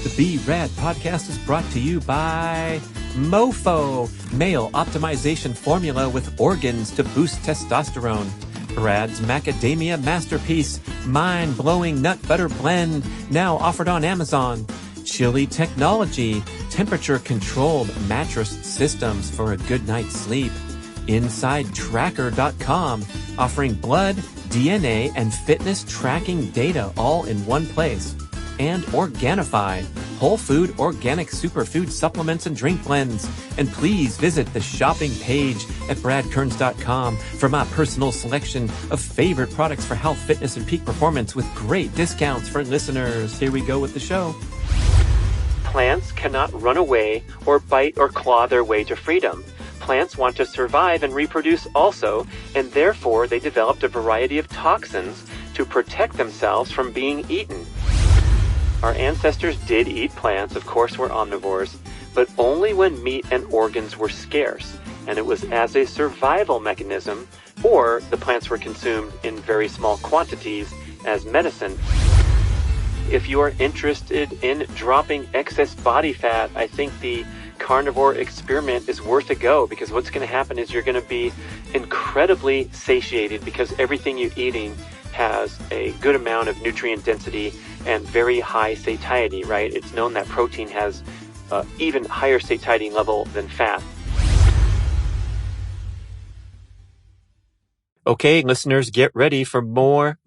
The B.rad podcast is brought to you by Mofo, male optimization formula with organs to boost testosterone. B.rad's macadamia masterpiece, mind-blowing nut butter blend, now offered on Amazon. Chili Technology, temperature-controlled mattress systems for a good night's sleep. InsideTracker.com, offering blood, DNA, and fitness tracking data all in one place. And Organifi, whole food organic superfood supplements and drink blends. And please visit the shopping page at bradkearns.com for my personal selection of favorite products for health, fitness, and peak performance with great discounts for listeners. Here we go with the show. Plants cannot run away or bite or claw their way to freedom. Plants want to survive and reproduce also, and therefore they developed a variety of toxins to protect themselves from being eaten. Our ancestors did eat plants, of course we're omnivores, but only when meat and organs were scarce, and it was as a survival mechanism, or the plants were consumed in very small quantities as medicine. If you are interested in dropping excess body fat, I think the carnivore experiment is worth a go, because what's going to happen is you're going to be incredibly satiated because everything you're eating has a good amount of nutrient density and very high satiety, right? It's known that protein has even higher satiety level than fat. Okay, listeners, get ready for more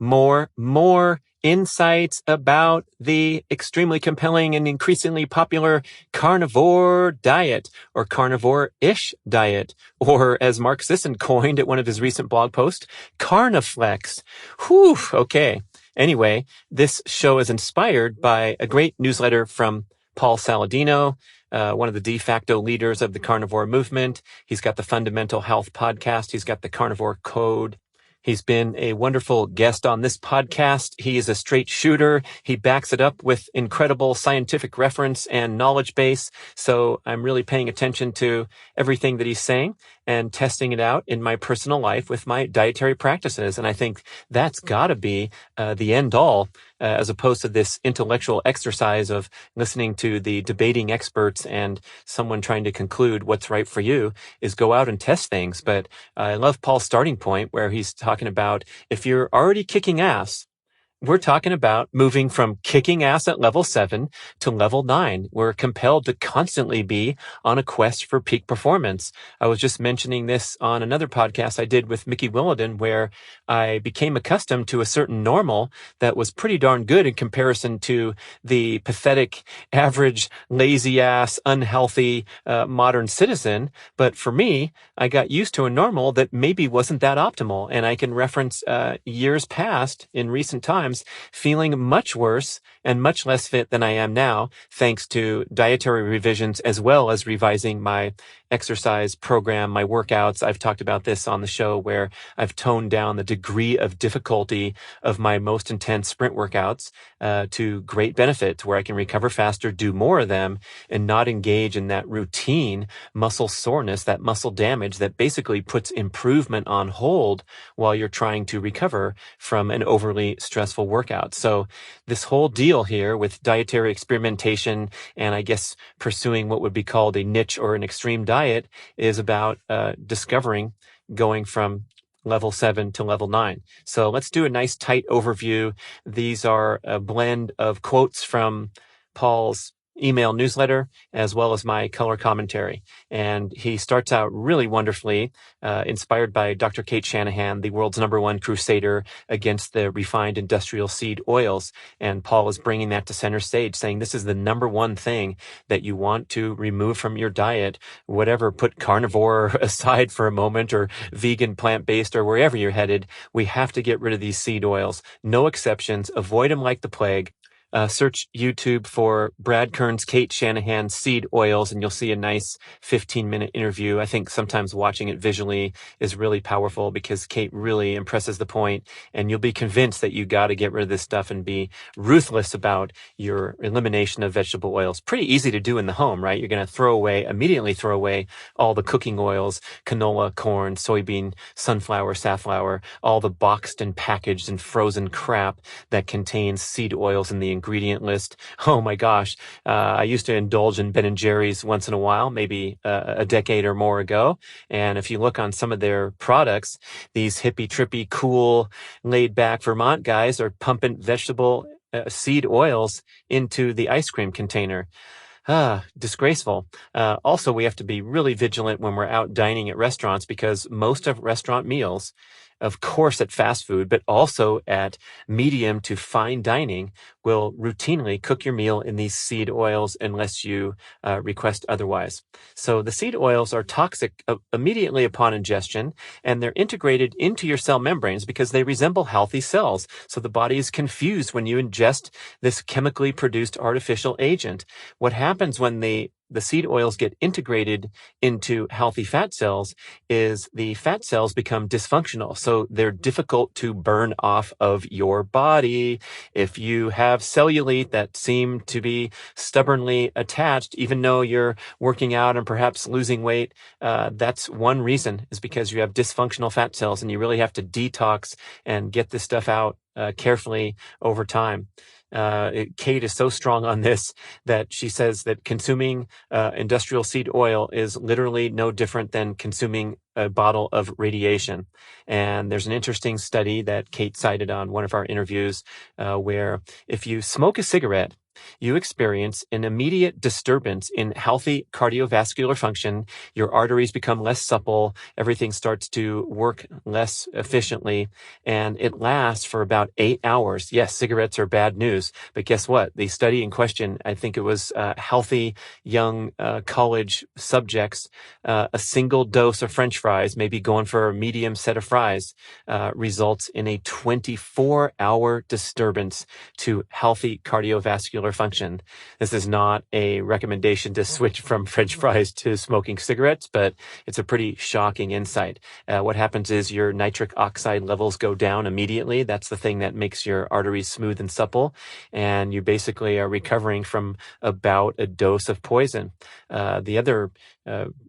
insights about the extremely compelling and increasingly popular carnivore diet, or carnivore-ish diet, or as Mark Sisson coined at one of his recent blog posts, Carniflex. Whew, okay. Anyway, this show is inspired by a great newsletter from Paul Saladino, one of the de facto leaders of the carnivore movement. He's got the Fundamental Health podcast. He's got the Carnivore Code. He's been a wonderful guest on this podcast. He is a straight shooter. He backs it up with incredible scientific reference and knowledge base. So I'm really paying attention to everything that he's saying and testing it out in my personal life with my dietary practices. And I think that's got to be the end all, as opposed to this intellectual exercise of listening to the debating experts and someone trying to conclude what's right for you, is go out and test things. But I love Paul's starting point where he's talking about if you're already kicking ass, we're talking about moving from kicking ass at level 7 to level 9. We're compelled to constantly be on a quest for peak performance. I was just mentioning this on another podcast I did with Mickey Williden, where I became accustomed to a certain normal that was pretty darn good in comparison to the pathetic, average, lazy ass, unhealthy, modern citizen. But for me, I got used to a normal that maybe wasn't that optimal. And I can reference years past in recent times feeling much worse and much less fit than I am now, thanks to dietary revisions as well as revising my exercise program, my workouts. I've talked about this on the show where I've toned down the degree of difficulty of my most intense sprint workouts to great benefit, to where I can recover faster, do more of them, and not engage in that routine muscle soreness, that muscle damage that basically puts improvement on hold while you're trying to recover from an overly stressful workout. So this whole deal here with dietary experimentation and I guess pursuing what would be called a niche or an extreme diet is about discovering going from level 7 to level 9. So let's do a nice tight overview. These are a blend of quotes from Paul's email newsletter as well as my color commentary. And he starts out really wonderfully, inspired by Dr. Kate Shanahan, the world's #1 crusader against the refined industrial seed oils. And Paul is bringing that to center stage, saying this is the #1 thing that you want to remove from your diet, whatever, put carnivore aside for a moment, or vegan, plant-based, or wherever you're headed. We have to get rid of these seed oils. No exceptions. Avoid them like the plague. Search YouTube for Brad Kearns, Kate Shanahan seed oils, and you'll see a nice 15-minute interview. I think sometimes watching it visually is really powerful because Kate really impresses the point, and you'll be convinced that you got to get rid of this stuff and be ruthless about your elimination of vegetable oils. Pretty easy to do in the home, right? You're going to immediately throw away all the cooking oils, canola, corn, soybean, sunflower, safflower, all the boxed and packaged and frozen crap that contains seed oils in the ingredient list. Oh my gosh. I used to indulge in Ben & Jerry's once in a while, maybe a decade or more ago. And if you look on some of their products, these hippie, trippy, cool, laid back Vermont guys are pumping vegetable seed oils into the ice cream container. Disgraceful. Also, we have to be really vigilant when we're out dining at restaurants, because most of restaurant meals, of course at fast food, but also at medium to fine dining, will routinely cook your meal in these seed oils unless you request otherwise. So the seed oils are toxic immediately upon ingestion, and they're integrated into your cell membranes because they resemble healthy cells. So the body is confused when you ingest this chemically produced artificial agent. What happens when the seed oils get integrated into healthy fat cells is the fat cells become dysfunctional. So they're difficult to burn off of your body. If you have cellulite that seem to be stubbornly attached, even though you're working out and perhaps losing weight, that's one reason, is because you have dysfunctional fat cells, and you really have to detox and get this stuff out carefully over time. Kate is so strong on this that she says that consuming industrial seed oil is literally no different than consuming a bottle of radiation. And there's an interesting study that Kate cited on one of our interviews where if you smoke a cigarette, you experience an immediate disturbance in healthy cardiovascular function. Your arteries become less supple. Everything starts to work less efficiently. And it lasts for about 8 hours. Yes, cigarettes are bad news. But guess what? The study in question, I think it was healthy young college subjects, a single dose of French fries, maybe going for a medium set of fries, results in a 24-hour disturbance to healthy cardiovascular function. This is not a recommendation to switch from French fries to smoking cigarettes, but it's a pretty shocking insight. What happens is your nitric oxide levels go down immediately. That's the thing that makes your arteries smooth and supple, and you basically are recovering from about a dose of poison. The other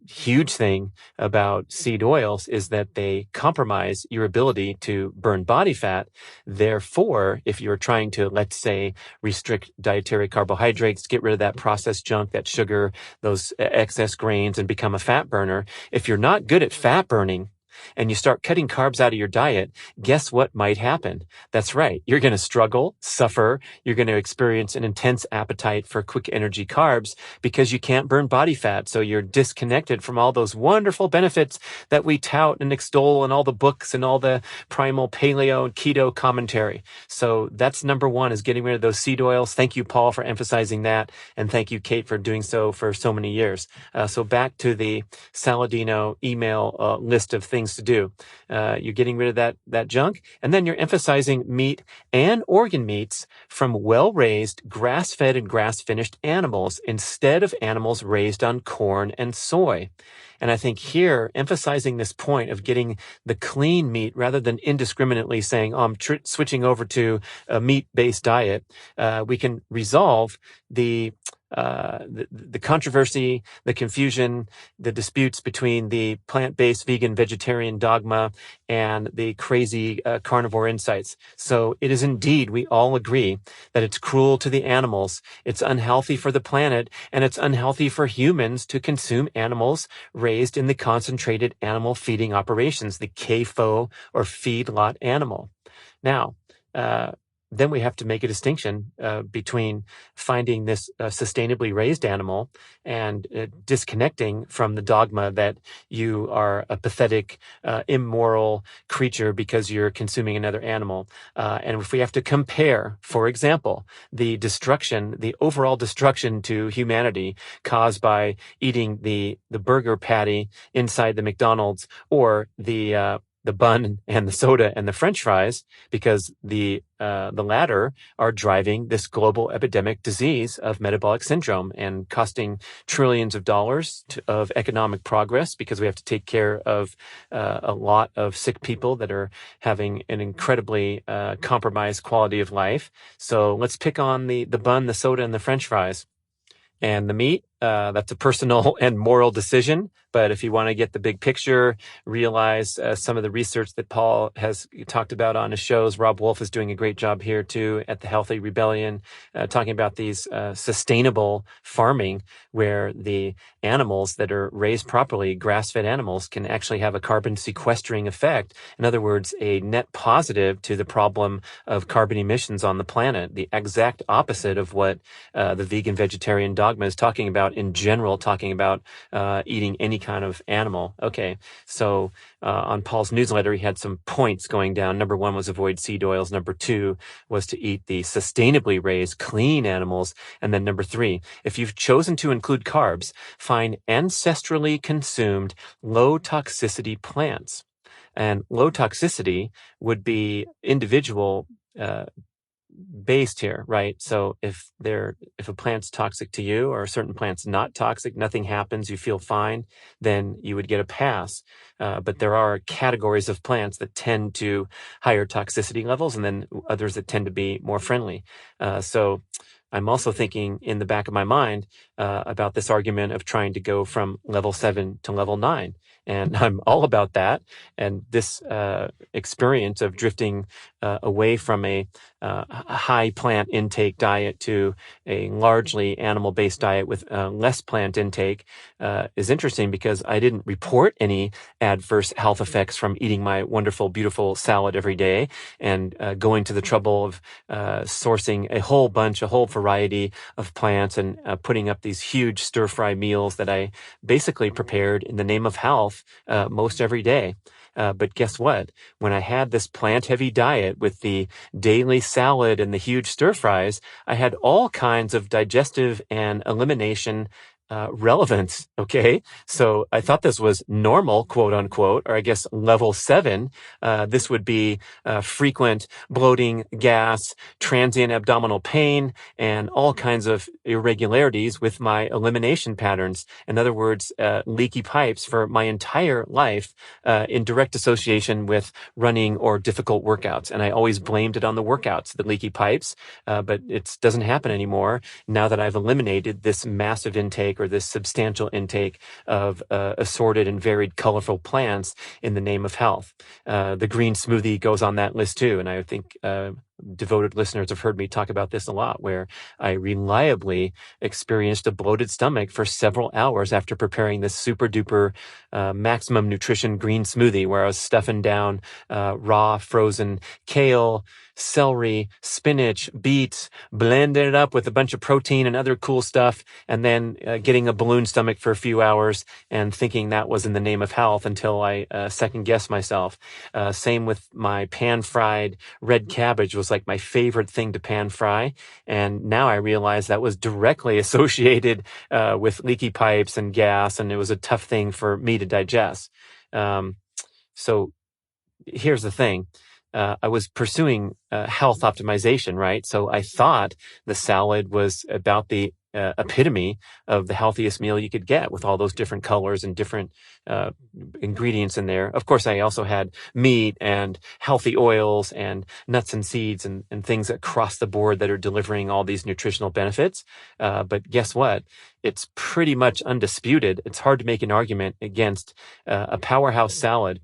huge thing about seed oils is that they compromise your ability to burn body fat. Therefore, if you're trying to, let's say, restrict dietary carbohydrates, get rid of that processed junk, that sugar, those excess grains, and become a fat burner, if you're not good at fat burning, and you start cutting carbs out of your diet, guess what might happen? That's right. You're going to struggle, suffer. You're going to experience an intense appetite for quick energy carbs because you can't burn body fat. So you're disconnected from all those wonderful benefits that we tout and extol in all the books and all the primal paleo and keto commentary. So that's number one, is getting rid of those seed oils. Thank you, Paul, for emphasizing that. And thank you, Kate, for doing so for so many years. So back to the Saladino email list of things to do. You're getting rid of that junk, and then you're emphasizing meat and organ meats from well-raised, grass-fed and grass-finished animals instead of animals raised on corn and soy. And I think here, emphasizing this point of getting the clean meat rather than indiscriminately saying, oh, I'm switching over to a meat-based diet, we can resolve the controversy, the confusion, the disputes between the plant-based vegan vegetarian dogma and the crazy carnivore insights. So it is indeed, we all agree that it's cruel to the animals, it's unhealthy for the planet, and it's unhealthy for humans to consume animals raised in the concentrated animal feeding operations, the CAFO or feedlot animal. Now, then we have to make a distinction between finding this sustainably raised animal and disconnecting from the dogma that you are a pathetic, immoral creature because you're consuming another animal. And if we have to compare, for example, the overall destruction to humanity caused by eating the burger patty inside the McDonald's, or the bun and the soda and the French fries, because the latter are driving this global epidemic disease of metabolic syndrome and costing trillions of dollars of economic progress, because we have to take care of a lot of sick people that are having an incredibly compromised quality of life. So let's pick on the bun, the soda, and the French fries. And the meat, That's a personal and moral decision. But if you want to get the big picture, realize some of the research that Paul has talked about on his shows. Rob Wolf is doing a great job here too at the Healthy Rebellion, talking about these sustainable farming where the animals that are raised properly, grass-fed animals, can actually have a carbon sequestering effect. In other words, a net positive to the problem of carbon emissions on the planet, the exact opposite of what the vegan vegetarian dogma is talking about in general, talking about eating any kind of animal. Okay, so on Paul's newsletter, he had some points going down. Number 1 was avoid seed oils. Number 2 was to eat the sustainably raised, clean animals. And then number 3, if you've chosen to include carbs, find ancestrally consumed low toxicity plants. And low toxicity would be individual based here, right? So if a plant's toxic to you or a certain plant's not toxic, nothing happens, you feel fine, then you would get a pass. But there are categories of plants that tend to higher toxicity levels and then others that tend to be more friendly. So I'm also thinking in the back of my mind about this argument of trying to go from level 7 to level 9. And I'm all about that. And this experience of drifting away from a high plant intake diet to a largely animal-based diet with less plant intake is interesting because I didn't report any adverse health effects from eating my wonderful, beautiful salad every day and going to the trouble of sourcing a whole variety of plants and putting up these huge stir-fry meals that I basically prepared in the name of health most every day. But guess what? When I had this plant-heavy diet with the daily salad and the huge stir-fries, I had all kinds of digestive and elimination relevance. Okay. So I thought this was normal, quote unquote, or I guess level 7. This would be frequent bloating, gas, transient abdominal pain, and all kinds of irregularities with my elimination patterns. In other words, leaky pipes for my entire life in direct association with running or difficult workouts. And I always blamed it on the workouts, the leaky pipes, but it doesn't happen anymore now that I've eliminated this massive intake or this substantial intake of assorted and varied colorful plants in the name of health. The Green Smoothie goes on that list too. And I think devoted listeners have heard me talk about this a lot, where I reliably experienced a bloated stomach for several hours after preparing this super duper maximum nutrition green smoothie, where I was stuffing down raw frozen kale, celery, spinach, beets, blending it up with a bunch of protein and other cool stuff, and then getting a balloon stomach for a few hours and thinking that was in the name of health until I second guessed myself. Same with my pan-fried red cabbage was like my favorite thing to pan fry. And now I realize that was directly associated with leaky pipes and gas, and it was a tough thing for me to digest. So here's the thing. I was pursuing health optimization, right? So I thought the salad was about the epitome of the healthiest meal you could get with all those different colors and different ingredients in there. Of course, I also had meat and healthy oils and nuts and seeds and things across the board that are delivering all these nutritional benefits. But guess what? It's pretty much undisputed. It's hard to make an argument against a powerhouse salad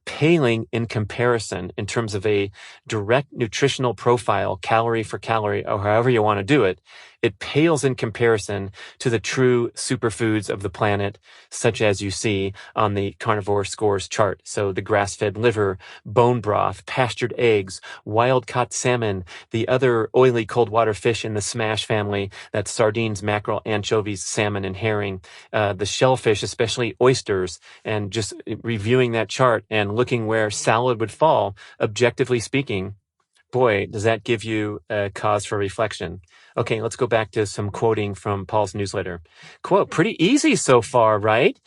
paling in comparison in terms of a direct nutritional profile, calorie for calorie, or however you want to do it. It pales in comparison to the true superfoods of the planet, such as you see on the Carnivore Scores Chart. So the grass-fed liver, bone broth, pastured eggs, wild-caught salmon, the other oily cold water fish in the smash family, that's sardines, mackerel, anchovies, salmon, and herring, the shellfish, especially oysters, and just reviewing that chart and looking where salad would fall, objectively speaking, boy, does that give you a cause for reflection. Okay, let's go back to some quoting from Paul's newsletter. Quote, pretty easy so far, right?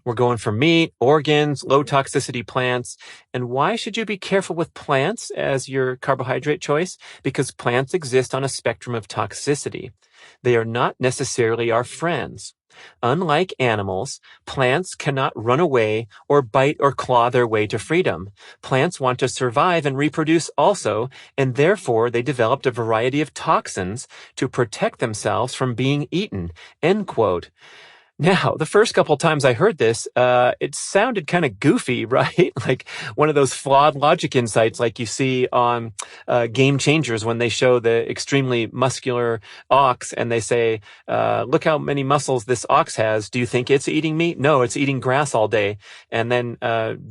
We're going for meat, organs, low toxicity plants. And why should you be careful with plants as your carbohydrate choice? Because plants exist on a spectrum of toxicity. They are not necessarily our friends. Unlike animals, plants cannot run away or bite or claw their way to freedom. Plants want to survive and reproduce also, and therefore they developed a variety of toxins to protect themselves from being eaten. End quote. Now, the first couple times I heard this, it sounded kind of goofy, right? Like one of those flawed logic insights like you see on Game Changers when they show the extremely muscular ox and they say, look how many muscles this ox has. Do you think it's eating meat? No, it's eating grass all day. And then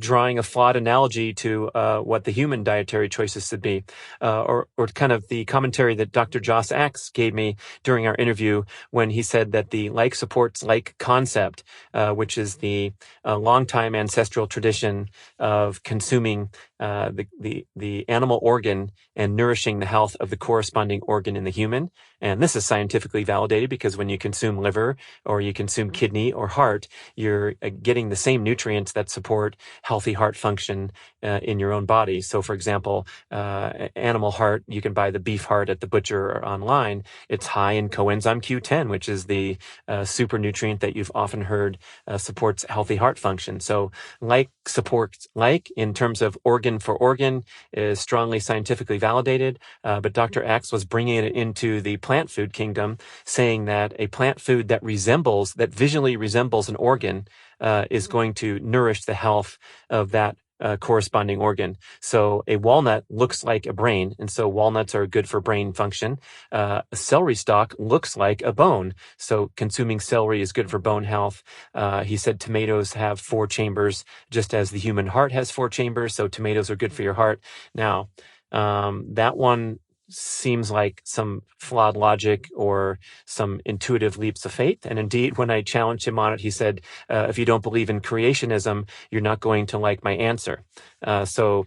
drawing a flawed analogy to what the human dietary choices should be. Or kind of the commentary that Dr. Joss Axe gave me during our interview when he said that the like supports like concept, which is the longtime ancestral tradition of consuming the animal organ and nourishing the health of the corresponding organ in the human. And this is scientifically validated because when you consume liver or you consume kidney or heart, you're getting the same nutrients that support healthy heart function in your own body. So, for example, animal heart, you can buy the beef heart at the butcher or online. It's high in coenzyme Q10, which is the super nutrient that you've often heard supports healthy heart function. So like supports like in terms of organ for organ is strongly scientifically validated. But Dr. Axe was bringing it into the plant food kingdom, saying that a plant food that visually resembles an organ is going to nourish the health of that corresponding organ. So a walnut looks like a brain, and so walnuts are good for brain function. A celery stalk looks like a bone, so consuming celery is good for bone health. He said tomatoes have 4 chambers, just as the human heart has 4 chambers, so tomatoes are good for your heart. Now, that one seems like some flawed logic or some intuitive leaps of faith. And indeed, when I challenged him on it, he said, if you don't believe in creationism, you're not going to like my answer. So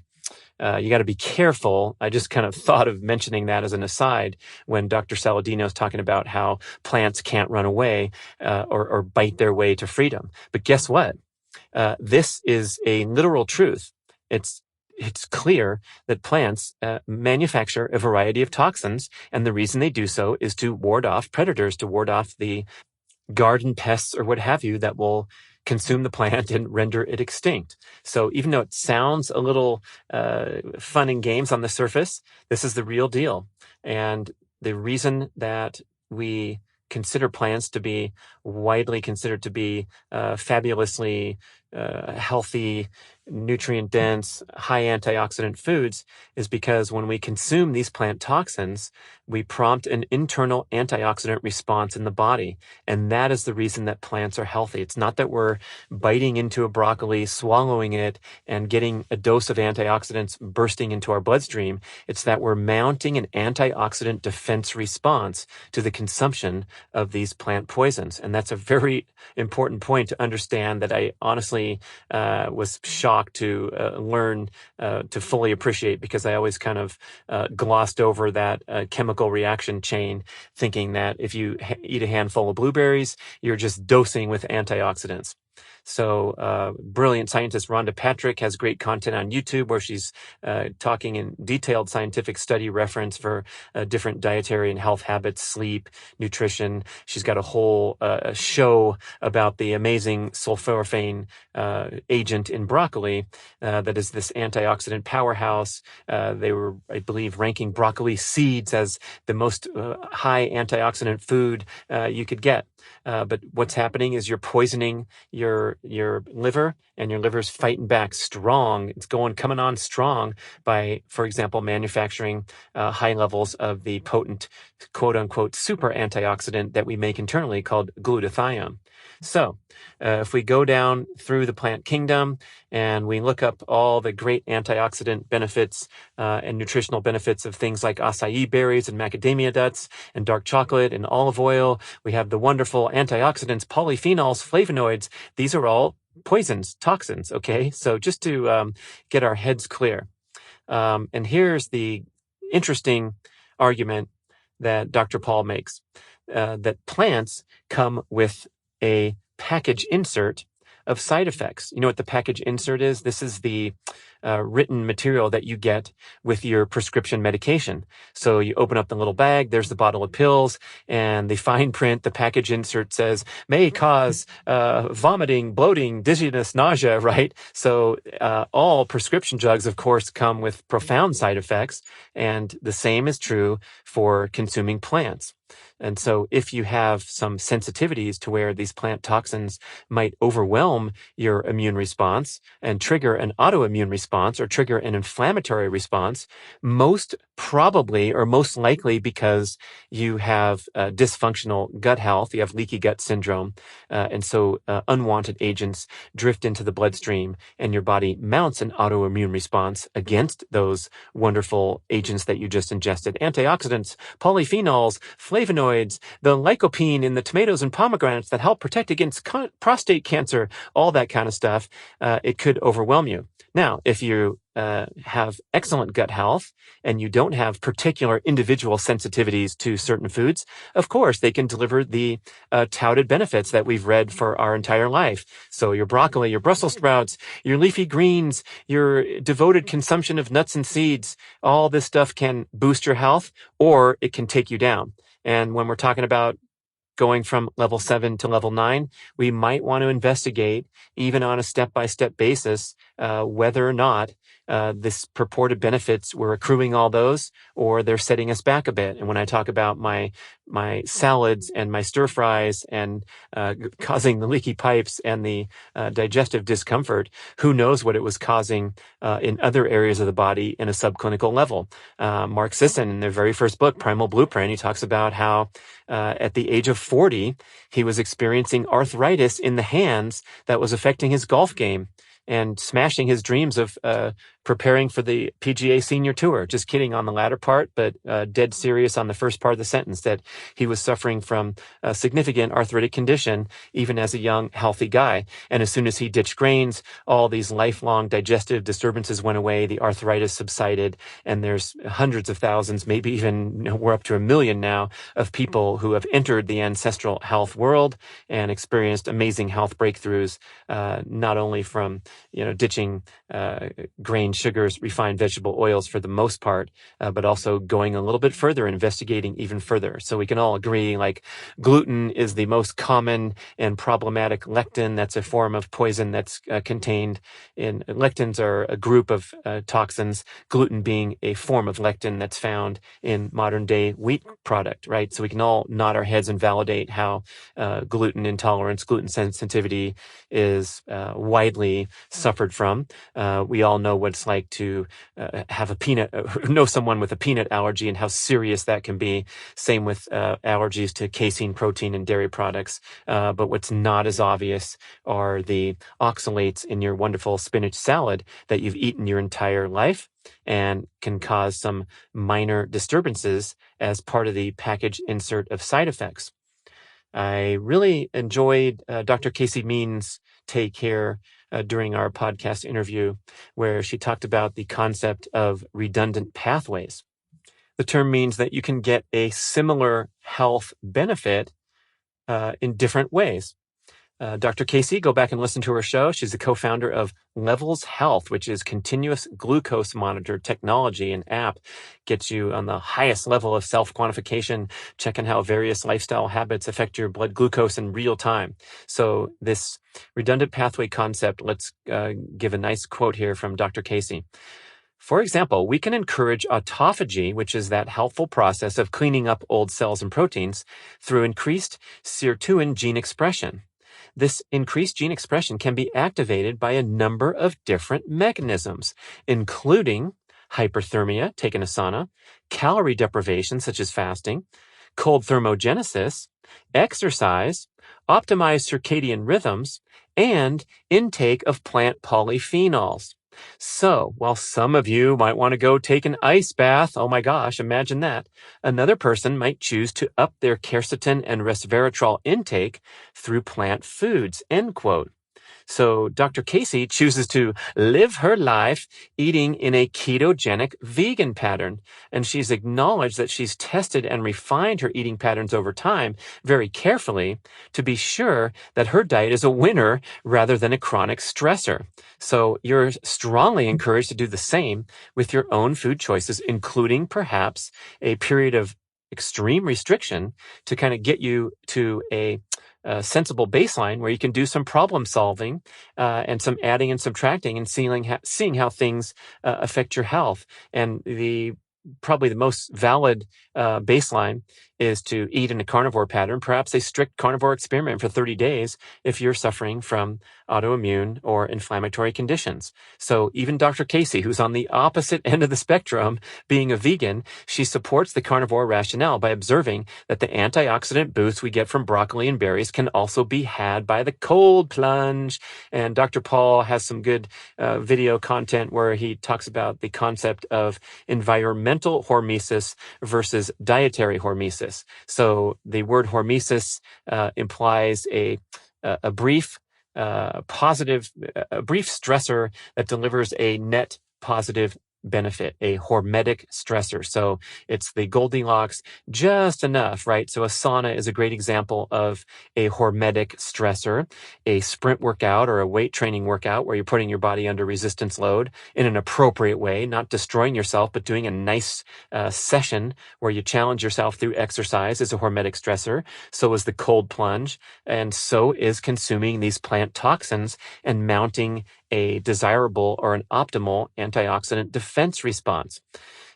you got to be careful. I just kind of thought of mentioning that as an aside when Dr. Saladino is talking about how plants can't run away or bite their way to freedom. But guess what? This is a literal truth. It's clear that plants manufacture a variety of toxins, and the reason they do so is to ward off predators, to ward off the garden pests or what have you that will consume the plant and render it extinct. So even though it sounds a little fun and games on the surface, this is the real deal. And the reason that we consider plants to be widely considered to be fabulously healthy, nutrient-dense, high antioxidant foods is because when we consume these plant toxins, we prompt an internal antioxidant response in the body. And that is the reason that plants are healthy. It's not that we're biting into a broccoli, swallowing it, and getting a dose of antioxidants bursting into our bloodstream. It's that we're mounting an antioxidant defense response to the consumption of these plant poisons. And that's a very important point to understand that I honestly was shocked to learn to fully appreciate, because I always kind of glossed over that chemical reaction chain, thinking that if you eat a handful of blueberries, you're just dosing with antioxidants. So brilliant scientist Rhonda Patrick has great content on YouTube where she's talking in detailed scientific study reference for different dietary and health habits, sleep, nutrition. She's got a whole show about the amazing sulforaphane agent in broccoli that is this antioxidant powerhouse. They were, I believe, ranking broccoli seeds as the most high antioxidant food you could get. But what's happening is you're poisoning your liver, and your liver's fighting back strong. It's coming on strong by, for example, manufacturing high levels of the potent, quote unquote, super antioxidant that we make internally called glutathione. So if we go down through the plant kingdom and we look up all the great antioxidant benefits and nutritional benefits of things like acai berries and macadamia nuts and dark chocolate and olive oil, we have the wonderful antioxidants, polyphenols, flavonoids. These are all poisons, toxins, okay? So just to get our heads clear. And here's the interesting argument that Dr. Paul makes, that plants come with a package insert of side effects. You know what the package insert is? This is the written material that you get with your prescription medication. So you open up the little bag, there's the bottle of pills, and the fine print, the package insert says, may cause vomiting, bloating, dizziness, nausea, right? So all prescription drugs, of course, come with profound side effects, and the same is true for consuming plants. And so if you have some sensitivities to where these plant toxins might overwhelm your immune response and trigger an autoimmune response or trigger an inflammatory response, most probably or most likely because you have dysfunctional gut health, you have leaky gut syndrome, and so unwanted agents drift into the bloodstream and your body mounts an autoimmune response against those wonderful agents that you just ingested. Antioxidants, polyphenols, flavonoids, the lycopene in the tomatoes and pomegranates that help protect against prostate cancer, all that kind of stuff, it could overwhelm you. Now, if you have excellent gut health and you don't have particular individual sensitivities to certain foods, of course, they can deliver the touted benefits that we've read for our entire life. So your broccoli, your Brussels sprouts, your leafy greens, your devoted consumption of nuts and seeds, all this stuff can boost your health or it can take you down. And when we're talking about going from level 7 to level 9, we might want to investigate, even on a step-by-step basis, whether or not this purported benefits, we're accruing all those, or they're setting us back a bit. And when I talk about my salads and my stir fries and causing the leaky pipes and the digestive discomfort, who knows what it was causing in other areas of the body in a subclinical level. Mark Sisson, in their very first book, Primal Blueprint, he talks about how at the age of 40, he was experiencing arthritis in the hands that was affecting his golf game and smashing his dreams of preparing for the PGA Senior Tour. Just kidding on the latter part, but dead serious on the first part of the sentence, that he was suffering from a significant arthritic condition, even as a young, healthy guy. And as soon as he ditched grains, all these lifelong digestive disturbances went away, the arthritis subsided, and there's hundreds of thousands, maybe even we're up to 1 million now, of people who have entered the ancestral health world and experienced amazing health breakthroughs, not only from ditching grain, sugars, refined vegetable oils for the most part, but also going a little bit further and investigating even further. So we can all agree, like, gluten is the most common and problematic lectin. That's a form of poison that's contained in lectins, are a group of toxins, gluten being a form of lectin that's found in modern day wheat product, right? So we can all nod our heads and validate how gluten intolerance, gluten sensitivity is widely suffered from. We all know what it's like to have know someone with a peanut allergy and how serious that can be. Same with allergies to casein, protein, and dairy products. But what's not as obvious are the oxalates in your wonderful spinach salad that you've eaten your entire life and can cause some minor disturbances as part of the package insert of side effects. I really enjoyed Dr. Casey Means' take here during our podcast interview, where she talked about the concept of redundant pathways. The term means that you can get a similar health benefit in different ways. Dr. Casey, go back and listen to her show. She's the co-founder of Levels Health, which is continuous glucose monitor technology and app. Gets you on the highest level of self-quantification, checking how various lifestyle habits affect your blood glucose in real time. So this redundant pathway concept, let's give a nice quote here from Dr. Casey. For example, we can encourage autophagy, which is that helpful process of cleaning up old cells and proteins, through increased sirtuin gene expression. This increased gene expression can be activated by a number of different mechanisms, including hyperthermia, taking a sauna, calorie deprivation, such as fasting, cold thermogenesis, exercise, optimized circadian rhythms, and intake of plant polyphenols. So, while some of you might want to go take an ice bath, oh my gosh, imagine that, another person might choose to up their quercetin and resveratrol intake through plant foods, end quote. So Dr. Casey chooses to live her life eating in a ketogenic vegan pattern. And she's acknowledged that she's tested and refined her eating patterns over time very carefully to be sure that her diet is a winner rather than a chronic stressor. So you're strongly encouraged to do the same with your own food choices, including perhaps a period of extreme restriction to kind of get you to a sensible baseline where you can do some problem solving and some adding and subtracting and seeing how things affect your health. And probably the most valid baseline is to eat in a carnivore pattern, perhaps a strict carnivore experiment for 30 days if you're suffering from autoimmune or inflammatory conditions. So even Dr. Casey, who's on the opposite end of the spectrum, being a vegan, she supports the carnivore rationale by observing that the antioxidant boost we get from broccoli and berries can also be had by the cold plunge. And Dr. Paul has some good video content where he talks about the concept of environmental hormesis versus dietary hormesis. So the word hormesis implies a brief positive, a brief stressor that delivers a net positive benefit, a hormetic stressor. So it's the Goldilocks just enough, right? So a sauna is a great example of a hormetic stressor. A sprint workout or a weight training workout where you're putting your body under resistance load in an appropriate way, not destroying yourself, but doing a nice session where you challenge yourself through exercise is a hormetic stressor. So is the cold plunge. And so is consuming these plant toxins and mounting a desirable or an optimal antioxidant defense response.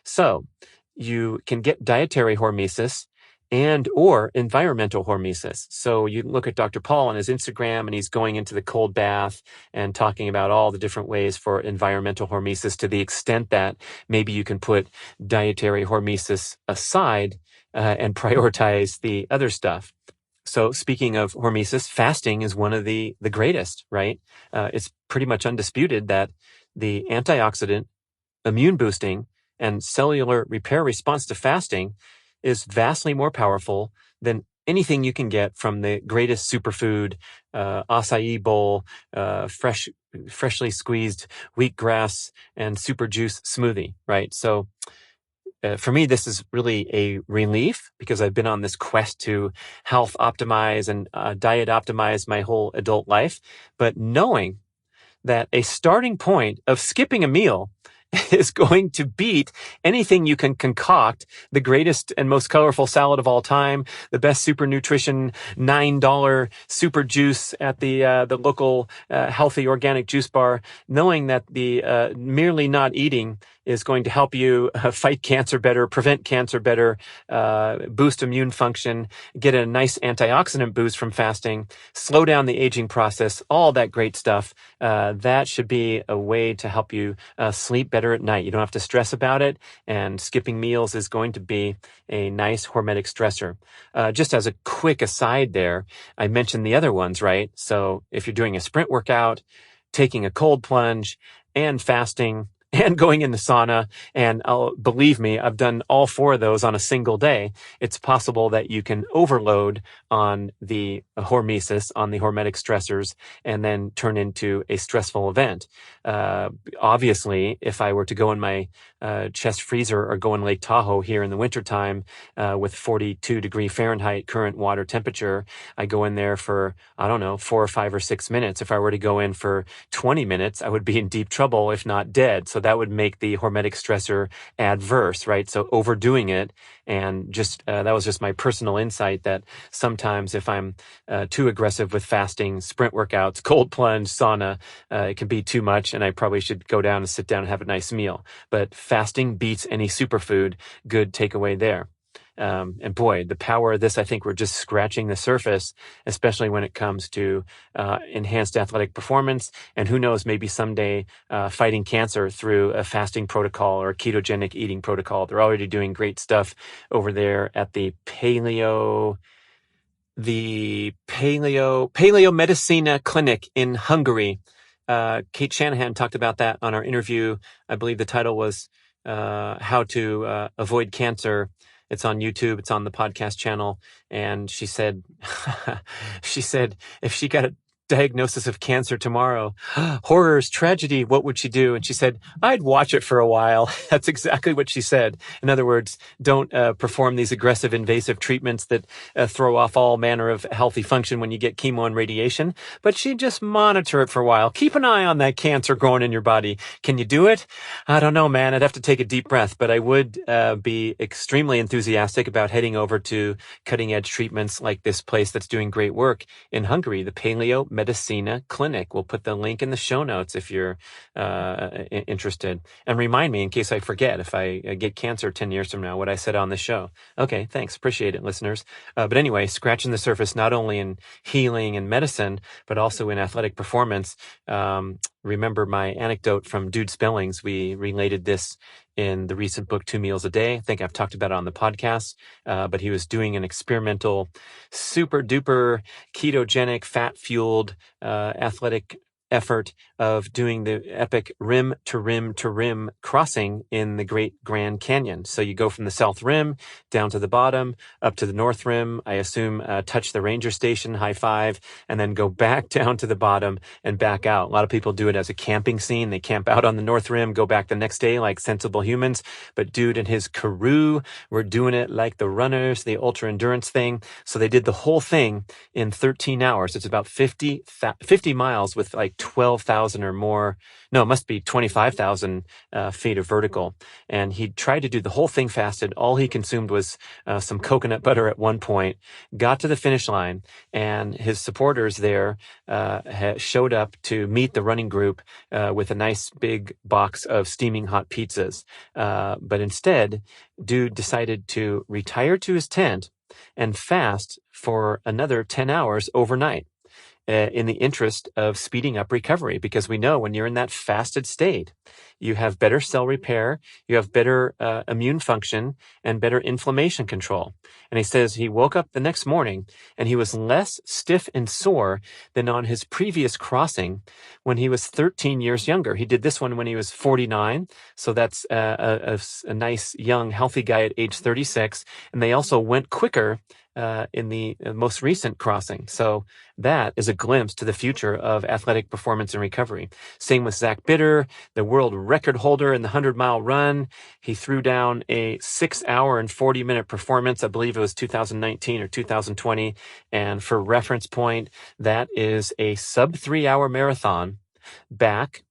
So you can get dietary hormesis and or environmental hormesis. So you look at Dr. Paul on his Instagram and he's going into the cold bath and talking about all the different ways for environmental hormesis to the extent that maybe you can put dietary hormesis aside and prioritize the other stuff. So speaking of hormesis, fasting is one of the greatest, right? It's pretty much undisputed that the antioxidant, immune boosting, and cellular repair response to fasting is vastly more powerful than anything you can get from the greatest superfood, acai bowl, freshly squeezed wheatgrass and super juice smoothie, right? So for me, this is really a relief because I've been on this quest to health optimize and diet optimize my whole adult life. But knowing that a starting point of skipping a meal is going to beat anything you can concoct, the greatest and most colorful salad of all time, the best super nutrition $9 super juice at the local healthy organic juice bar, knowing that the merely not eating is going to help you fight cancer better, prevent cancer better, boost immune function, get a nice antioxidant boost from fasting, slow down the aging process, all that great stuff. That should be a way to help you sleep better at night. You don't have to stress about it, and skipping meals is going to be a nice hormetic stressor. Just as a quick aside there, I mentioned the other ones, right? So if you're doing a sprint workout, taking a cold plunge, and fasting, and going in the sauna, and believe me, I've done all four of those on a single day. It's possible that you can overload on the hormesis, on the hormetic stressors, and then turn into a stressful event. Obviously, if I were to go in my chest freezer or go in Lake Tahoe here in the wintertime with 42 Fahrenheit current water temperature, I go in there for, 4 or 5 or 6 minutes. If I were to go in for 20 minutes, I would be in deep trouble, if not dead. So that would make the hormetic stressor adverse, right? So overdoing it, and just that was just my personal insight that sometimes if I'm too aggressive with fasting, sprint workouts, cold plunge, sauna, it can be too much, and I probably should go down and sit down and have a nice meal. But fasting beats any superfood. Good takeaway there. And boy, the power of this, I think we're just scratching the surface, especially when it comes to enhanced athletic performance. And who knows, maybe someday fighting cancer through a fasting protocol or a ketogenic eating protocol. They're already doing great stuff over there at the Paleo Medicina Clinic in Hungary. Kate Shanahan talked about that on our interview. I believe the title was How to Avoid Cancer. It's on YouTube. It's on the podcast channel. And she said, if she got diagnosis of cancer tomorrow. Horrors, tragedy, what would she do? And she said, I'd watch it for a while. That's exactly what she said. In other words, don't perform these aggressive invasive treatments that throw off all manner of healthy function when you get chemo and radiation. But she'd just monitor it for a while. Keep an eye on that cancer growing in your body. Can you do it? I don't know, man. I'd have to take a deep breath, but I would be extremely enthusiastic about heading over to cutting edge treatments like this place that's doing great work in Hungary, the Paleo Medicina Clinic. We'll put the link in the show notes if you're interested. And remind me in case I forget if I get cancer 10 years from now, what I said on the show. Okay, thanks. Appreciate it, listeners. But anyway, scratching the surface, not only in healing and medicine, but also in athletic performance. Remember my anecdote from Dude Spellings. We related this in the recent book, 2 Meals a Day. I think I've talked about it on the podcast, but he was doing an experimental, super duper ketogenic, fat fueled, athletic effort of doing the epic rim to rim to rim crossing in the Great Grand Canyon. So you go from the South Rim down to the bottom, up to the North Rim, I assume, touch the ranger station, high five, and then go back down to the bottom and back out. A lot of people do it as a camping scene. They camp out on the North Rim, go back the next day like sensible humans. But dude and his crew were doing it like the runners, the ultra endurance thing. So they did the whole thing in 13 hours. It's about 50 miles with like 12,000 or more. No, it must be 25,000 feet of vertical. And he tried to do the whole thing fasted. All he consumed was some coconut butter at one point, got to the finish line, and his supporters there showed up to meet the running group with a nice big box of steaming hot pizzas. But instead, dude decided to retire to his tent and fast for another 10 hours overnight. In the interest of speeding up recovery, because we know when you're in that fasted state, you have better cell repair, you have better immune function, and better inflammation control. And he says he woke up the next morning and he was less stiff and sore than on his previous crossing when he was 13 years younger. He did this one when he was 49, so that's a nice, young, healthy guy at age 36. And they also went quicker in the most recent crossing. So that is a glimpse to the future of athletic performance and recovery. Same with Zach Bitter, the world record holder in the 100-mile run. He threw down a 6-hour and 40-minute performance. I believe it was 2019 or 2020. And for reference point, that is a sub 3-hour marathon, back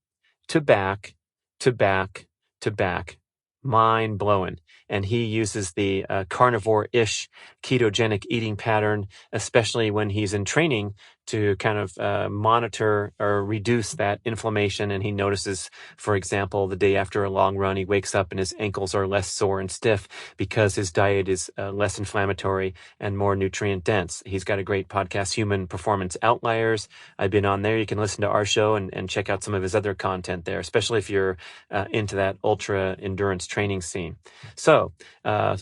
to back to back to back. Mind blowing. And he uses the carnivore-ish ketogenic eating pattern, especially when he's in training, to kind of monitor or reduce that inflammation. And he notices, for example, the day after a long run, he wakes up and his ankles are less sore and stiff because his diet is less inflammatory and more nutrient dense. He's got a great podcast, Human Performance Outliers. I've been on there. You can listen to our show and check out some of his other content there, especially if you're into that ultra endurance training scene. So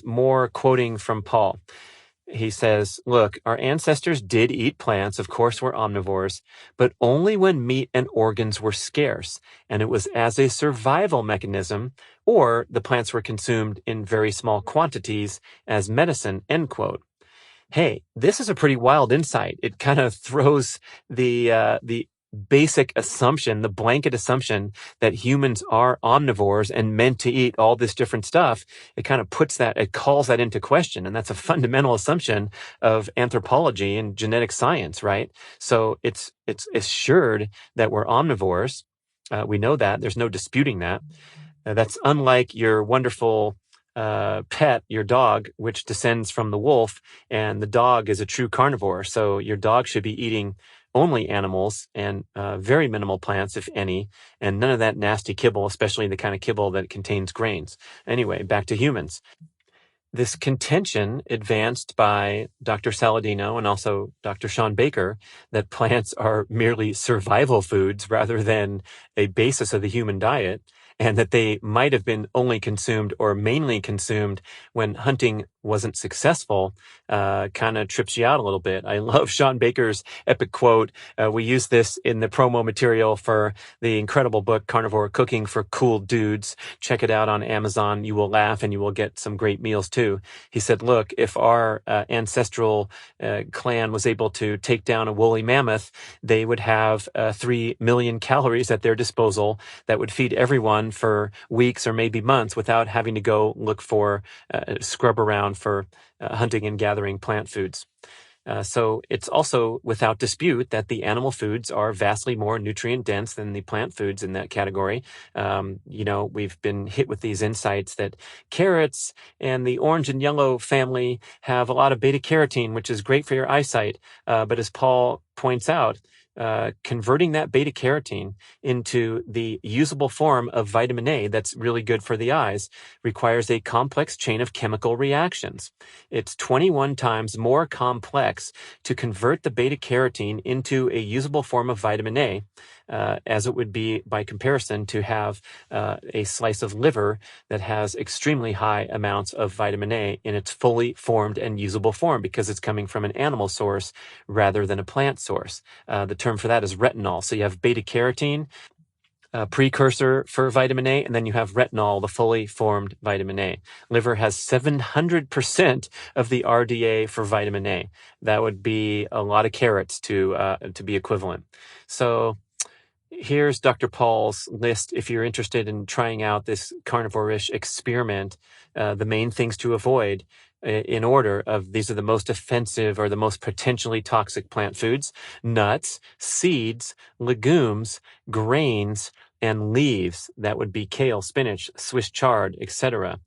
more quoting from Paul. He says, look, our ancestors did eat plants. Of course, we're omnivores, but only when meat and organs were scarce. And it was as a survival mechanism, or the plants were consumed in very small quantities as medicine, end quote. Hey, this is a pretty wild insight. It kind of throws the basic assumption, the blanket assumption that humans are omnivores and meant to eat all this different stuff. It kind of it calls that into question. And that's a fundamental assumption of anthropology and genetic science, right? So it's assured that we're omnivores. We know that. There's no disputing that. That's unlike your wonderful pet, your dog, which descends from the wolf, and the dog is a true carnivore. So your dog should be eating only animals and very minimal plants, if any, and none of that nasty kibble, especially the kind of kibble that contains grains. Anyway, back to humans. This contention advanced by Dr. Saladino and also Dr. Sean Baker that plants are merely survival foods rather than a basis of the human diet, and that they might have been only consumed or mainly consumed when hunting wasn't successful kind of trips you out a little bit. I love Sean Baker's epic quote. We use this in the promo material for the incredible book, Carnivore Cooking for Cool Dudes. Check it out on Amazon. You will laugh and you will get some great meals too. He said, look, if our ancestral clan was able to take down a woolly mammoth, they would have 3 million calories at their disposal that would feed everyone for weeks or maybe months without having to go look for, scrub around for hunting and gathering plant foods. So it's also without dispute that the animal foods are vastly more nutrient dense than the plant foods in that category. We've been hit with these insights that carrots and the orange and yellow family have a lot of beta carotene, which is great for your eyesight. But as Paul points out, converting that beta carotene into the usable form of vitamin A that's really good for the eyes requires a complex chain of chemical reactions. It's 21 times more complex to convert the beta carotene into a usable form of vitamin A as it would be by comparison to have a slice of liver that has extremely high amounts of vitamin A in its fully formed and usable form because it's coming from an animal source rather than a plant source. The term for that is retinol. So you have beta carotene, precursor for vitamin A, and then you have retinol, the fully formed vitamin A. Liver has 700% of the RDA for vitamin A. That would be a lot of carrots to be equivalent. So here's Dr. Paul's list. If you're interested in trying out this carnivore-ish experiment, the main things to avoid in order of these are the most offensive or the most potentially toxic plant foods: nuts, seeds, legumes, grains, and leaves. That would be kale, spinach, Swiss chard, etc.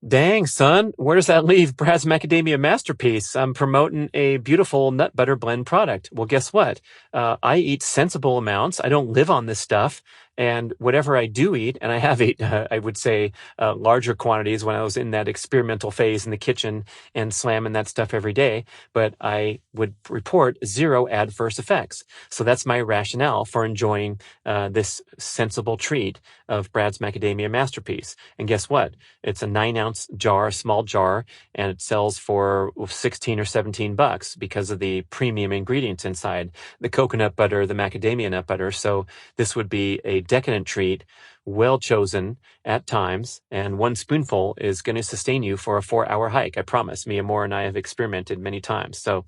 Dang, son, where does that leave Brad's Macadamia Masterpiece? I'm promoting a beautiful nut butter blend product. Well, guess what? I eat sensible amounts. I don't live on this stuff. And whatever I do eat, and I have eaten, I would say, larger quantities when I was in that experimental phase in the kitchen and slamming that stuff every day, but I would report 0 adverse effects. So that's my rationale for enjoying this sensible treat of Brad's Macadamia Masterpiece. And guess what? It's a 9-ounce jar, a small jar, and it sells for 16 or 17 bucks because of the premium ingredients inside, the coconut butter, the macadamia nut butter. So this would be a decadent treat, well chosen at times, and 1 spoonful is going to sustain you for a 4-hour hike. I promise. Mia Moore and I have experimented many times. So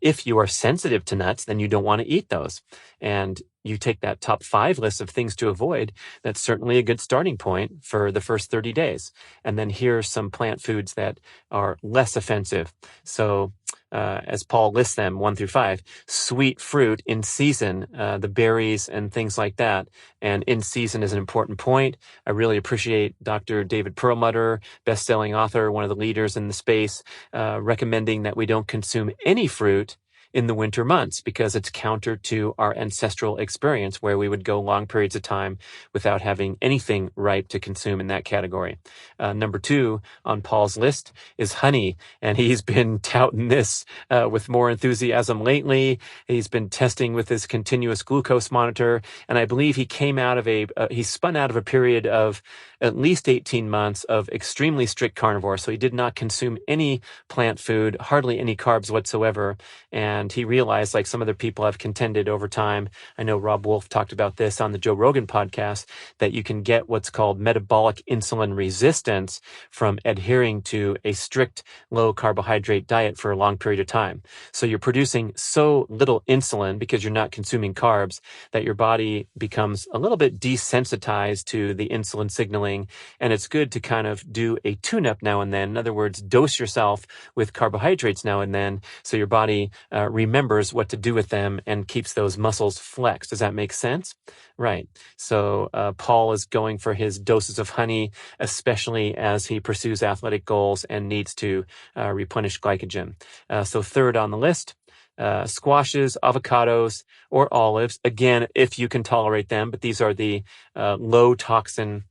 if you are sensitive to nuts, then you don't want to eat those. And you take that top 5 list of things to avoid, that's certainly a good starting point for the first 30 days. And then here's some plant foods that are less offensive. So as Paul lists them, 1 through 5, sweet fruit in season, the berries and things like that. And in season is an important point. I really appreciate Dr. David Perlmutter, best-selling author, one of the leaders in the space, recommending that we don't consume any fruit in the winter months because it's counter to our ancestral experience where we would go long periods of time without having anything ripe to consume in that category. Number 2 on Paul's list is honey, and he's been touting this with more enthusiasm lately. He's been testing with his continuous glucose monitor, and I believe he came out of he spun out of a period of at least 18 months of extremely strict carnivore. So he did not consume any plant food, hardly any carbs whatsoever. And he realized, like some other people have contended over time, I know Rob Wolf talked about this on the Joe Rogan podcast, that you can get what's called metabolic insulin resistance from adhering to a strict low carbohydrate diet for a long period of time. So you're producing so little insulin because you're not consuming carbs that your body becomes a little bit desensitized to the insulin signaling. And it's good to kind of do a tune-up now and then. In other words, dose yourself with carbohydrates now and then so your body remembers what to do with them and keeps those muscles flexed. Does that make sense? Right. So Paul is going for his doses of honey, especially as he pursues athletic goals and needs to replenish glycogen. So 3rd on the list, squashes, avocados, or olives. Again, if you can tolerate them, but these are the low toxin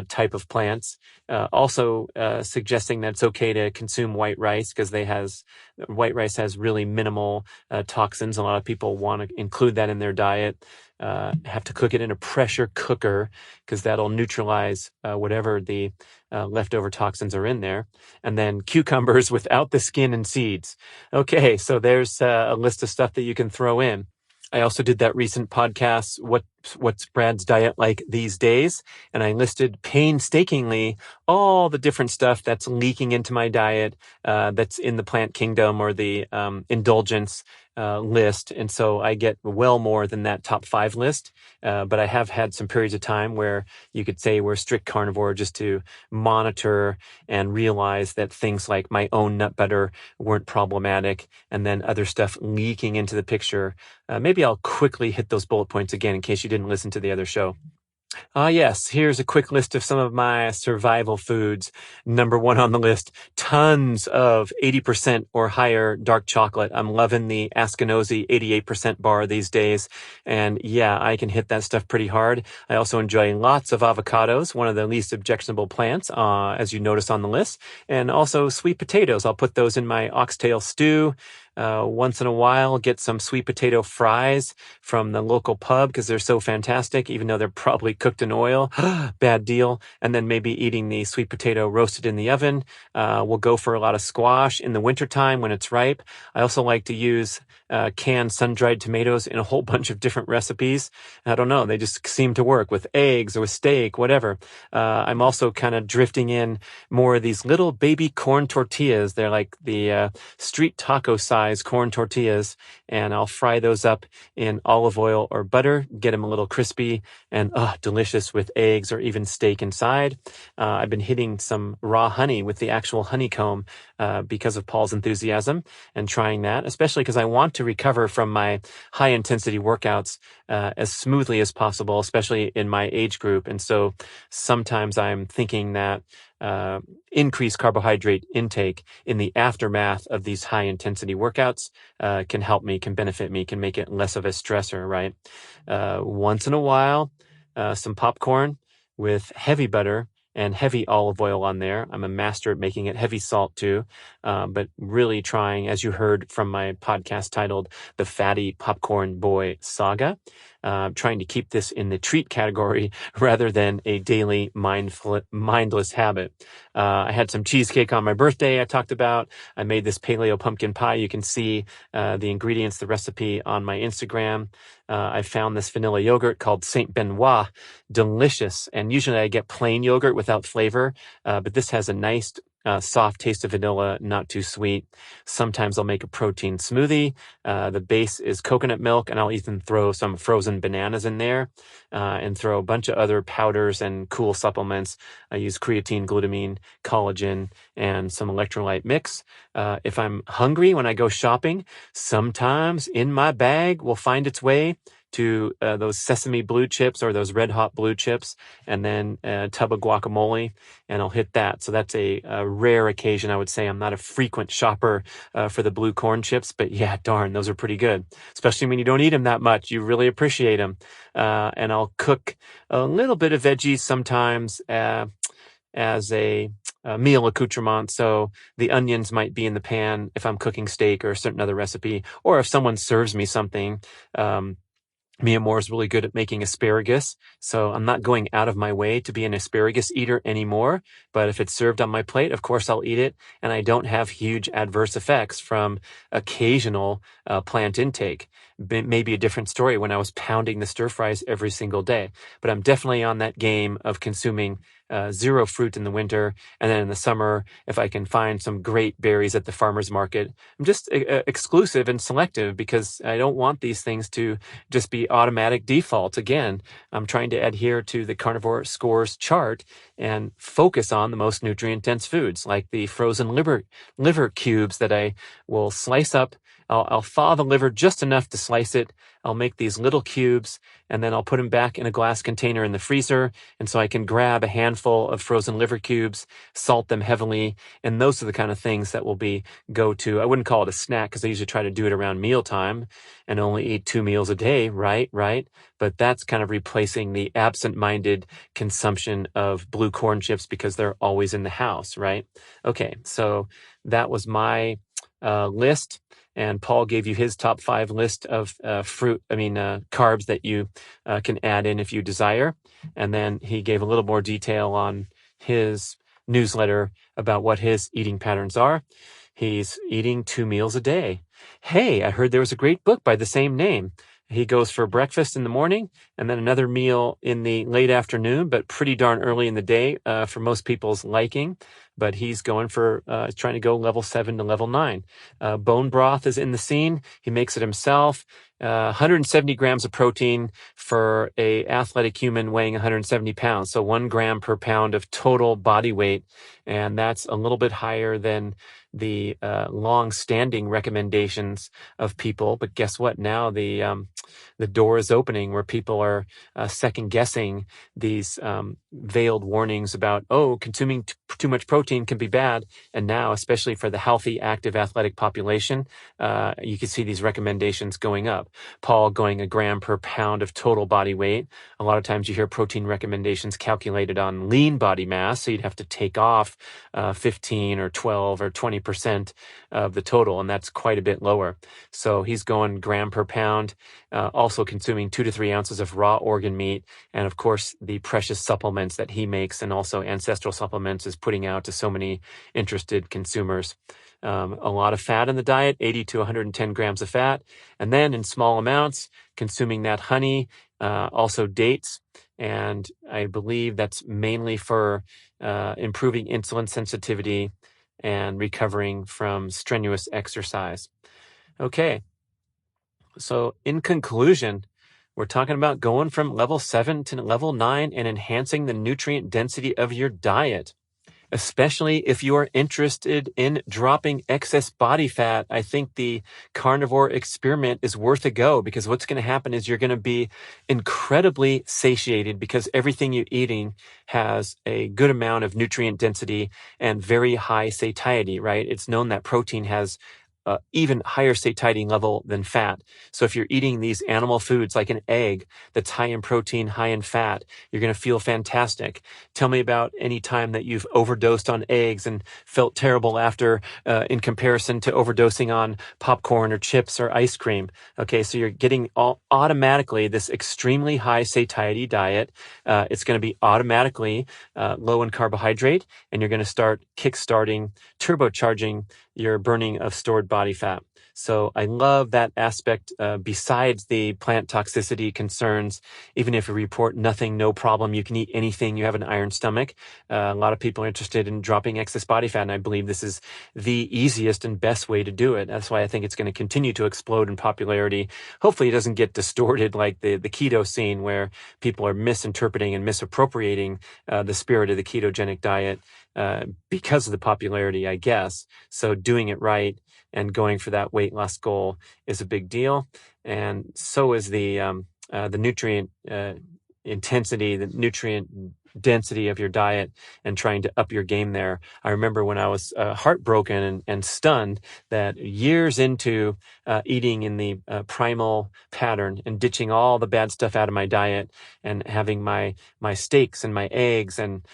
type of plants. Also suggesting that it's okay to consume white rice because white rice has really minimal toxins. A lot of people want to include that in their diet. Have to cook it in a pressure cooker because that'll neutralize whatever the leftover toxins are in there. And then cucumbers without the skin and seeds. Okay, so there's a list of stuff that you can throw in. I also did that recent podcast, what's Brad's diet like these days? And I listed painstakingly all the different stuff that's leaking into my diet, that's in the plant kingdom or the indulgence list. And so I get well more than that top 5 list. But I have had some periods of time where you could say we're strict carnivore just to monitor and realize that things like my own nut butter weren't problematic, and then other stuff leaking into the picture. Maybe I'll quickly hit those bullet points again in case you didn't listen to the other show. Yes, here's a quick list of some of my survival foods. Number 1 on the list, tons of 80% or higher dark chocolate. I'm loving the Askinosie 88% bar these days. And yeah, I can hit that stuff pretty hard. I also enjoy lots of avocados, one of the least objectionable plants, as you notice on the list. And also sweet potatoes. I'll put those in my oxtail stew. Once in a while, get some sweet potato fries from the local pub because they're so fantastic, even though they're probably cooked in oil. Bad deal. And then maybe eating the sweet potato roasted in the oven. We'll go for a lot of squash in the wintertime when it's ripe. I also like to use canned sun-dried tomatoes in a whole bunch of different recipes. I don't know, they just seem to work with eggs or with steak, whatever. I'm also kind of drifting in more of these little baby corn tortillas. They're like the street taco size corn tortillas, and I'll fry those up in olive oil or butter, get them a little crispy and delicious with eggs or even steak inside. I've been hitting some raw honey with the actual honeycomb because of Paul's enthusiasm and trying that, especially because I want to recover from my high intensity workouts as smoothly as possible, especially in my age group. And so sometimes I'm thinking that increased carbohydrate intake in the aftermath of these high intensity workouts can help me, can benefit me, can make it less of a stressor, right? Once in a while, some popcorn with heavy butter and heavy olive oil on there. I'm a master at making it heavy salt too, but really trying, as you heard from my podcast titled The Fatty Popcorn Boy Saga, trying to keep this in the treat category rather than a daily mindless habit. I had some cheesecake on my birthday I talked about. I made this paleo pumpkin pie. You can see the ingredients, the recipe on my Instagram. I found this vanilla yogurt called Saint Benoit, delicious. And usually I get plain yogurt without flavor, but this has a nice soft taste of vanilla, not too sweet. Sometimes I'll make a protein smoothie. The base is coconut milk, and I'll even throw some frozen bananas in there and throw a bunch of other powders and cool supplements. I use creatine, glutamine, collagen, and some electrolyte mix. If I'm hungry when I go shopping, sometimes in my bag will find its way to those sesame blue chips or those red hot blue chips, and then a tub of guacamole, and I'll hit that. So that's a rare occasion, I would say. I'm not a frequent shopper for the blue corn chips, but yeah, darn, those are pretty good, especially when you don't eat them that much. You really appreciate them. And I'll cook a little bit of veggies sometimes as a meal accoutrement. So the onions might be in the pan if I'm cooking steak or a certain other recipe, or if someone serves me something. Mia Moore is really good at making asparagus, so I'm not going out of my way to be an asparagus eater anymore. But if it's served on my plate, of course I'll eat it, and I don't have huge adverse effects from occasional plant intake. Maybe a different story when I was pounding the stir fries every single day. But I'm definitely on that game of consuming zero fruit in the winter, and then in the summer, if I can find some great berries at the farmer's market. I'm just exclusive and selective because I don't want these things to just be automatic defaults. Again, I'm trying to adhere to the Carnivore Scores Chart and focus on the most nutrient-dense foods, like the frozen liver cubes that I will slice up. I'll thaw the liver just enough to slice it. I'll make these little cubes, and then I'll put them back in a glass container in the freezer. And so I can grab a handful of frozen liver cubes, salt them heavily. And those are the kind of things that will be go-to. I wouldn't call it a snack because I usually try to do it around mealtime and only eat 2 meals a day, right? But that's kind of replacing the absent-minded consumption of blue corn chips because they're always in the house, right? Okay, so that was my list. And Paul gave you his top 5 list of carbs that you can add in if you desire. And then he gave a little more detail on his newsletter about what his eating patterns are. He's eating 2 meals a day. Hey, I heard there was a great book by the same name. He goes for breakfast in the morning and then another meal in the late afternoon, but pretty darn early in the day for most people's liking. But he's going for trying to go level 7 to level 9. Bone broth is in the scene. He makes it himself. 170 grams of protein for a athletic human weighing 170 pounds. So 1 gram per pound of total body weight. And that's a little bit higher than the long-standing recommendations of people. But guess what? Now the door is opening where people are second-guessing these veiled warnings about, consuming too much protein can be bad. And now, especially for the healthy, active, athletic population, you can see these recommendations going up. Paul going 1 gram per pound of total body weight. A lot of times you hear protein recommendations calculated on lean body mass, so you'd have to take off 15 or 12 or 20% of the total, and that's quite a bit lower. So he's going gram per pound, also consuming 2 to 3 ounces of raw organ meat, and of course the precious supplements that he makes and also Ancestral supplements is putting out to so many interested consumers. A lot of fat in the diet, 80 to 110 grams of fat, and then in small amounts, consuming that honey, also dates, and I believe that's mainly for improving insulin sensitivity and recovering from strenuous exercise. Okay, so in conclusion, we're talking about going from level 7 to level 9 and enhancing the nutrient density of your diet. Especially if you are interested in dropping excess body fat, I think the carnivore experiment is worth a go, because what's going to happen is you're going to be incredibly satiated because everything you're eating has a good amount of nutrient density and very high satiety, right? It's known that protein has even higher satiety level than fat. So if you're eating these animal foods like an egg that's high in protein, high in fat, you're going to feel fantastic. Tell me about any time that you've overdosed on eggs and felt terrible after in comparison to overdosing on popcorn or chips or ice cream. Okay, so you're getting automatically this extremely high satiety diet. It's going to be automatically low in carbohydrate, and you're going to start kickstarting, turbocharging your burning of stored body fat. So I love that aspect. Besides the plant toxicity concerns, even if you report nothing, no problem, you can eat anything, you have an iron stomach. A lot of people are interested in dropping excess body fat, and I believe this is the easiest and best way to do it. That's why I think it's going to continue to explode in popularity. Hopefully it doesn't get distorted like the keto scene, where people are misinterpreting and misappropriating the spirit of the ketogenic diet because of the popularity, I guess. So doing it right and going for that weight loss goal is a big deal. And so is the nutrient intensity, the nutrient density of your diet, and trying to up your game there. I remember when I was heartbroken and stunned that years into eating in the primal pattern and ditching all the bad stuff out of my diet and having my steaks and my eggs and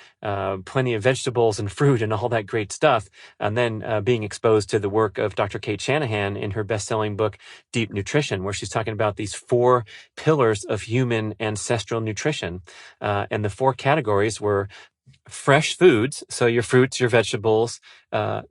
plenty of vegetables and fruit and all that great stuff, and then being exposed to the work of Dr. Kate Shanahan in her best-selling book, Deep Nutrition, where she's talking about these 4 pillars of human ancestral nutrition. And the 4 categories were fresh foods, so your fruits, your vegetables.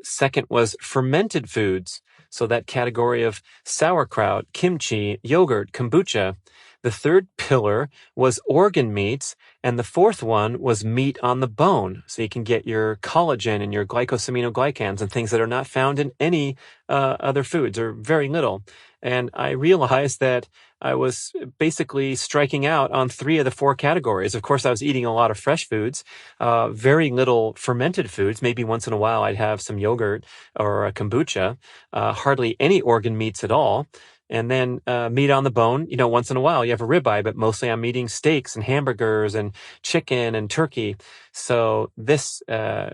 Second was fermented foods, so that category of sauerkraut, kimchi, yogurt, kombucha. The third pillar was organ meats, and the fourth one was meat on the bone, so you can get your collagen and your glycosaminoglycans and things that are not found in any other foods, or very little. And I realized that I was basically striking out on 3 of the 4 categories. Of course, I was eating a lot of fresh foods, very little fermented foods. Maybe once in a while I'd have some yogurt or a kombucha, hardly any organ meats at all. And then meat on the bone, once in a while you have a ribeye, but mostly I'm eating steaks and hamburgers and chicken and turkey. So this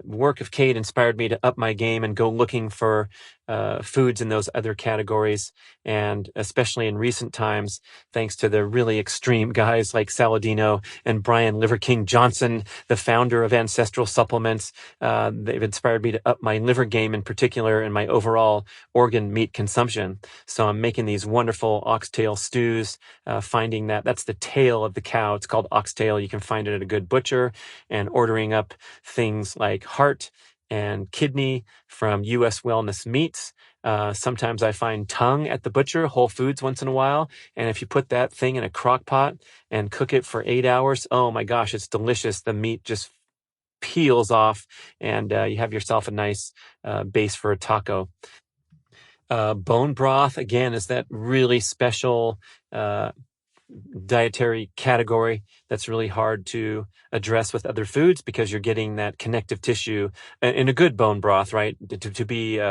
work of Kate inspired me to up my game and go looking for foods in those other categories. And especially in recent times, thanks to the really extreme guys like Saladino and Brian Liver King Johnson, the founder of Ancestral supplements, they've inspired me to up my liver game in particular and my overall organ meat consumption. So I'm making these wonderful oxtail stews, finding that's the tail of the cow. It's called oxtail. You can find it at a good butcher, and ordering up things like heart and kidney from U.S. Wellness Meats. Sometimes I find tongue at the butcher, Whole Foods once in a while. And if you put that thing in a crock pot and cook it for 8 hours, oh my gosh, it's delicious. The meat just peels off, and you have yourself a nice base for a taco. Bone broth, again, is that really special dietary category that's really hard to address with other foods, because you're getting that connective tissue in a good bone broth, right? To be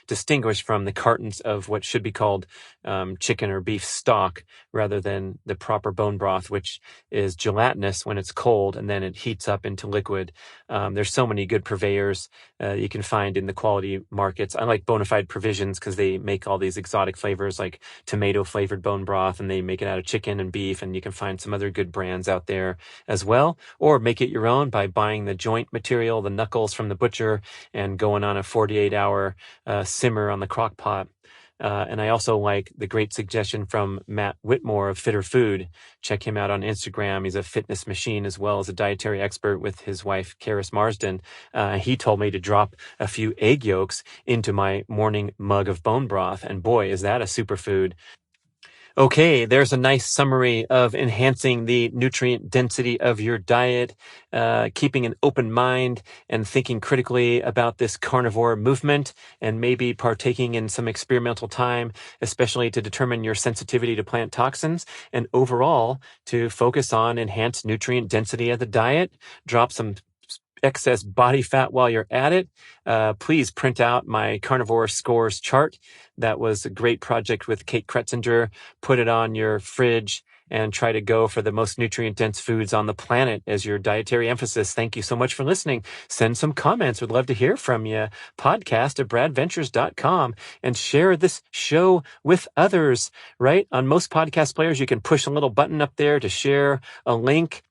distinguished from the cartons of what should be called chicken or beef stock, rather than the proper bone broth, which is gelatinous when it's cold and then it heats up into liquid. There's so many good purveyors you can find in the quality markets. I like Bonafide Provisions because they make all these exotic flavors like tomato flavored bone broth, and they make it out of chicken and beef, and you can find some other good brands out there as well. Or make it your own by buying the joint material, the knuckles from the butcher, and going on a 48-hour simmer on the crock pot. And I also like the great suggestion from Matt Whitmore of Fitter Food. Check him out on Instagram. He's a fitness machine as well as a dietary expert with his wife, Karis Marsden. He told me to drop a few egg yolks into my morning mug of bone broth. And boy, is that a superfood. Okay, there's a nice summary of enhancing the nutrient density of your diet, keeping an open mind and thinking critically about this carnivore movement, and maybe partaking in some experimental time, especially to determine your sensitivity to plant toxins, and overall to focus on enhanced nutrient density of the diet, drop some excess body fat while you're at it. Please print out my Carnivore Scores Chart. That was a great project with Kate Kretzinger. Put it on your fridge and try to go for the most nutrient-dense foods on the planet as your dietary emphasis. Thank you so much for listening. Send some comments. We'd love to hear from you. podcast@bradventures.com, and share this show with others, right? On most podcast players, you can push a little button up there to share a link,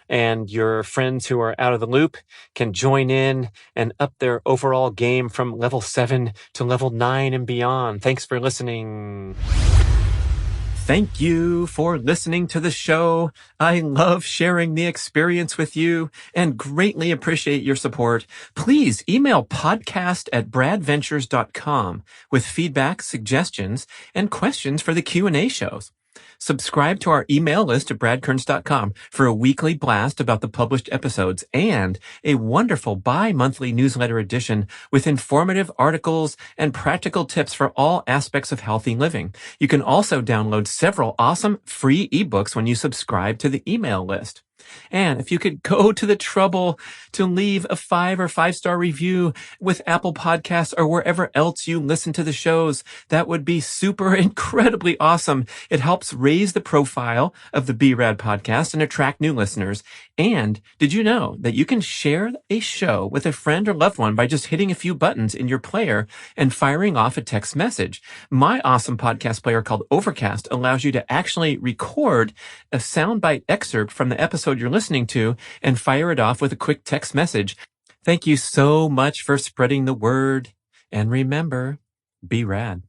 and your friends who are out of the loop can join in and up their overall game from level 7 to level 9 and beyond. Thanks for listening. Thank you for listening to the show. I love sharing the experience with you and greatly appreciate your support. Please email podcast@bradventures.com with feedback, suggestions, and questions for the Q&A shows. Subscribe to our email list at bradkearns.com for a weekly blast about the published episodes and a wonderful bi-monthly newsletter edition with informative articles and practical tips for all aspects of healthy living. You can also download several awesome free ebooks when you subscribe to the email list. And if you could go to the trouble to leave a 5 or 5-star review with Apple Podcasts or wherever else you listen to the shows, that would be super incredibly awesome. It helps raise the profile of the B.rad podcast and attract new listeners. And did you know that you can share a show with a friend or loved one by just hitting a few buttons in your player and firing off a text message? My awesome podcast player called Overcast allows you to actually record a soundbite excerpt from the episode you're listening to and fire it off with a quick text message. Thank you so much for spreading the word. And remember, be rad.